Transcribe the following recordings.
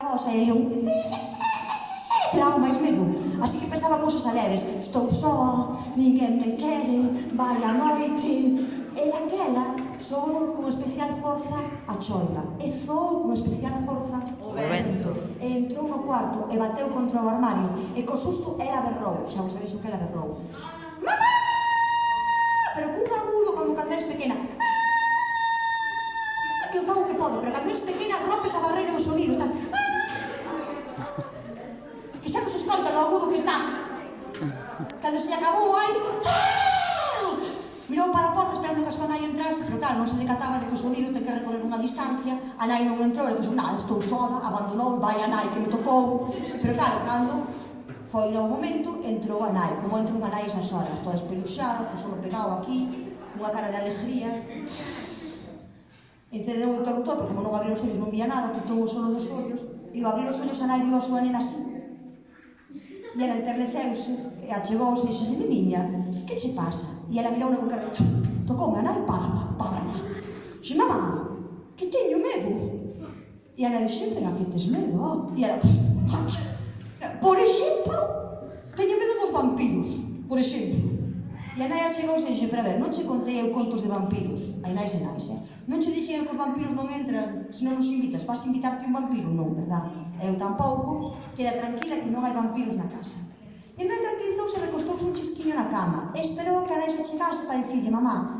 voz e eu que daba máis medo. Así que pensaba cousas alegres. Estou só, ninguén me quere, vai a noite. E daquela soou con especial forza a choiva. E zoou con especial forza o vento. E entrou no cuarto e bateu contra o armario. E co susto ela berrou. Xa vos sabéis o que ela berrou. Mamá! Pero cun agudo como cando eres pequena. Que eu fago o que podo, pero cando eres pequena rompes a barreira do sonido. Está... Que xa non se escolta do agudo que está. Cando se lle acabou o aire, mirou para a porta esperando que a súa nai entrase, pero claro, non se decataba de que o sonido ten que recorrer unha distancia. A nai non entrou, e pensou, nada, estou sola, abandonou, vai a nai que me tocou. Pero claro, cando foi no momento, entrou a nai, como entra unha nai esas horas, toda espeluxada, co sono pegado aquí, unha cara de alegría. Entendeu o interruptor, porque como non abriu os ollos non vía nada, quitou o sono dos ollos, e ao abrir os ollos a nai viu a súa nena así. E ela enterneceuse, e achegouse e dixo, niña, que che pasa? E ela mirou na boca de... Tocoume a nai para. Dixe, mamá, que teño medo. E ela dixo, pero a que tes medo? E ela, por exemplo, teño medo dos vampiros, por exemplo. E a nai achegouse e dixo, pero a ver, non che contei eu contos de vampiros. Hai nais e nais, Non che dixen que os vampiros non entran se non nos invitas. Vas a invitarte un vampiro? Non, verdad? Eu tampouco. Queda tranquila que non hai vampiros na casa. E a nai tranquilizouse e recostouse un chisquiño na cama. E esperou que a nai se chegase para dicirlle, mamá,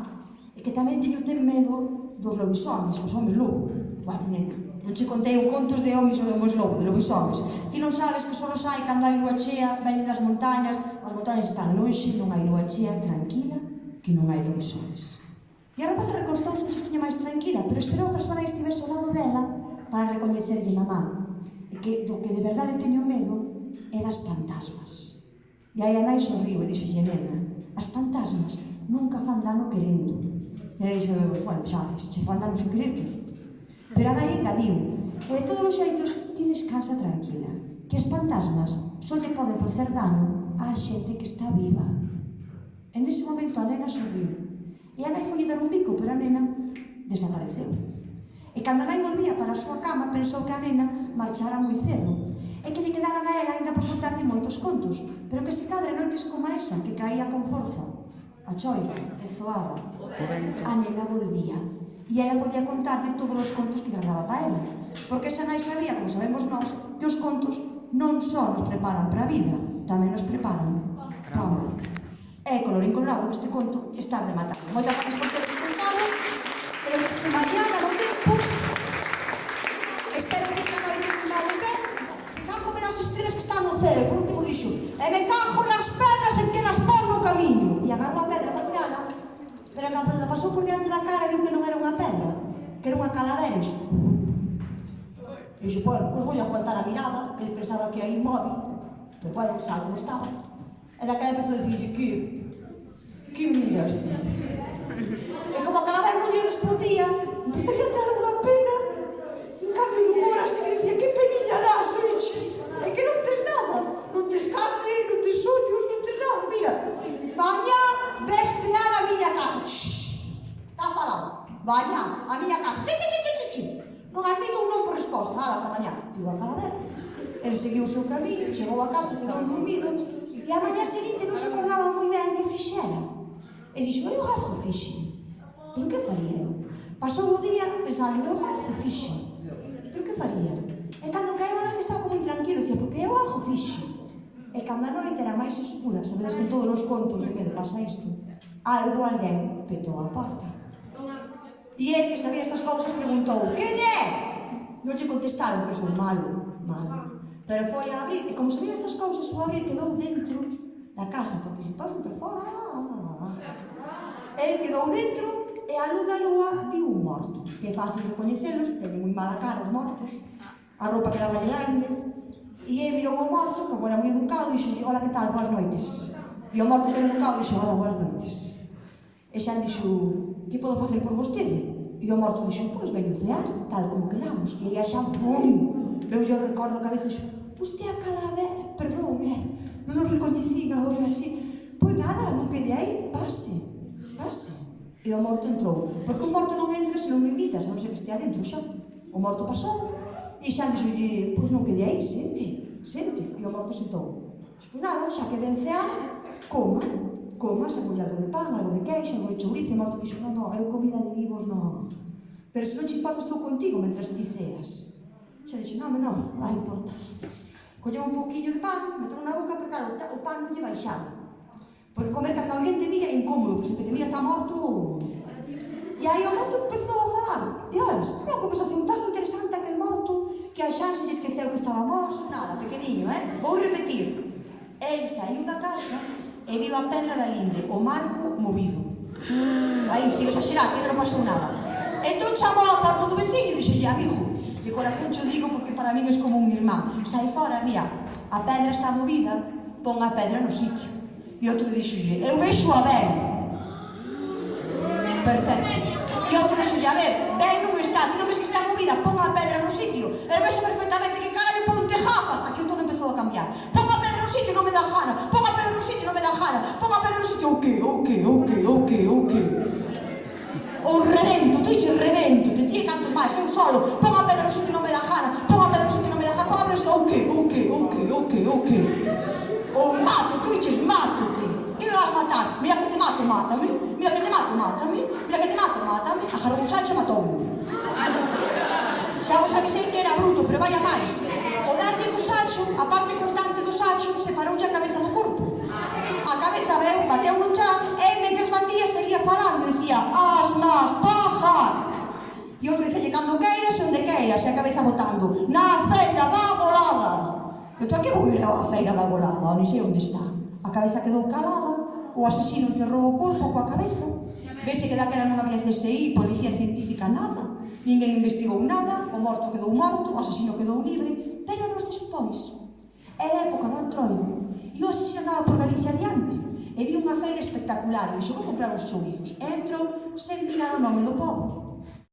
e que tamén teño medo dos lobisomes, os homes lobo. Bueno, nena, non che contei un contos de homes lobo, de lobisomes. Ti non sabes que só nos hai cando hai lúa chea, veñen das montañas, as montañas están lonxe, non hai lúa chea, tranquila, que non hai lobisomes. E a rapaza recostouse un chisquiño máis tranquila, pero esperou que a súa nai estivese ao lado dela para recoñecerlle mamá. E que do que de verdade teño medo é das fantasmas. E aí a nai sorriu e dixolle, nena, as fantasmas nunca fan dano querendo. E ela dixo, bueno, xa, se che fan dano sin querer, que? Pero a nai engadiu, e de todos os xeitos, ti descansa tranquila, que as fantasmas só lle poden facer dano á xente que está viva. En ese momento a nena sorriu. E a nai foi dar un bico, pero a nena desapareceu. E cando a nai volvía para a súa cama, pensou que a nena marchara moi cedo, e que lle quedaran a ela ainda por contarlle moitos contos, pero que se cadre noites como esa, que caía con forza, a choiva, e zoaba. A nena volvía, e ela podía contarlle todos os contos que guardaba para ela, porque esa nai sabía, como sabemos nós, que os contos non só nos preparan para a vida, tamén nos preparan para a morte. E colorín colorado, este conto está rematado. Moitas gracias por teres contado, pero mañana no tempo, espero que esta noite vades ben, cájome nas estrelas que están no ceo, por último dixo, e me cajo nas pedras en que nas pon no camiño. E agarrou a pedra para tirala, pero cando la pasou por diante da cara viu que non era unha pedra, que era unha calavera. E dixo, bueno, pois vou a aguantar a mirada, que ele pensaba que era inmóvil, pero bueno, sabe como estaba. E daquela empezou a dicirlle, que miraste? E como a calavera non lle respondía, empezou a entrar unha pena, un cambio de humor así que dicía, que peniña das, oiches? É que non tes nada, non tes carne, non tes ollos, non tes nada, mira. Mañá ves cear a miña casa. Está falado. Mañá, a miña casa. Non admito un non por resposta, ata mañá. Tirou a calavera. Ele seguiu o seu camiño, chegou a casa, quedou dormido, e a mañá seguinte non se acordaba moi ben que fixera. E dixo, eu algo fixe. Pero que faría eu? Pasou o día pensando, eu algo fixe. Pero que faría? E cando caeu a noite estaba como intranquilo, dicía, porque eu algo fixe. E cando a noite era máis escura, sabedes que en todos os contos de medo pasa isto, alguén petou a porta. E ele, que sabía estas cousas, preguntou, quen é? Non lle contestaron, pero son malo. Pero foi a abrir, e como sabía estas cousas, o abrir quedou dentro da casa, porque se pasan por fora... El quedou dentro, e a luz da lúa viu un morto, que é fácil recoñecelos, teñen moi mala cara os mortos, a roupa quedaba grande, e ele mirou o morto, como era moi educado, e dixo, hola, que tal, boas noites. E o morto que era educado dixo, hola, boas noites. E xa dixo, que podo facer por vostede? E o morto dixo, pois veño cear, tal como quedamos. E aí xa, bum, veu yo recordo a cabeza e dixo, usted a calavera, perdón, non nos recoñecín agora así. Pois nada, non quede aí, pase. E o morto entrou, porque o morto non entra se non o invitas, a non ser que estea dentro xa. O morto pasou, E Xan dixolle, pois non quede aí, sente, sente. E o morto sentou. Pois nada, xa que vence a coma, se colle algo de pan, algo de queixo, algo de chourizo. E o morto dixo, non, eu comida de vivos non. Pero se non che importa estou contigo mentras ti ceas. Xa dixo, non, vai importar. Colleu un poquinho de pan, meteu na boca, porque claro, o pan non lle baixaba. Porque comer cando alguén te mira é incómodo, porque se te mira está morto. E aí o morto empezou a falar. Dios, unha conversación tan interesante aquel morto que a Xan se lle esqueceu que estábamos, nada, pequeniño, Vou repetir. El saiu da casa e viu a pedra da linde, o marco movido. Aí, sin exagerar, que non pasou nada. Entón chamou ao porto do veciño e dixolle, amigo, de corazón cho digo porque para min es como un irmán. Sai fora, mira, a pedra está movida, pon a pedra no sitio. E outro dixolle, eu vexo a ben. Perfecto. E outro dixolle, a ver, ben non está, ti non ves que está movida, pon a pedra no sitio. Eu vexo perfectamente que cara lle ponte gafas. Aquí o tono empezou a cambiar. Pon a pedra no sitio, non me dá gana. Pon a pedra no sitio, non me dá gana. Pon a pedra no sitio, o que? O revento, tu dices revento, te tía cantos máis, eu solo. Pon a pedra no sitio, non me dá gana. Pon a pedra no sitio, non me dá gana. Pon a pedra no sitio, o que? O mato, tu dices mátate. Que me vas matar? Mira que te mato, mátame. Mira que te mato, mátame. Mira que te mato, mátame. Agarrou un Sancho e matou. Xa vos avisei que era bruto, pero vaya máis. O darlle co Sancho, a parte cortante do Sancho, separoulle a cabeza do corpo. A cabeza bateu no chan e mentres batía seguía falando e dicía asnas, paja. E outro dicelle cando queiras e onde queiras e a cabeza botando na feira da volada. E outro, que vou ir a feira da volada? Non sei onde está. A cabeza quedou calada, o asesino enterrou o corpo coa cabeza. Vese que daquela non había CSI, policía científica, nada. Ninguén investigou nada, o morto quedou morto, o asesino quedou libre. Pero anos despois, era a época do Antroido, e o asesino andaba por Galicia adiante, e vi unha feira espectacular, e dixo, vou comprar uns chourizos. E entrou sen mirar o nome do pobo.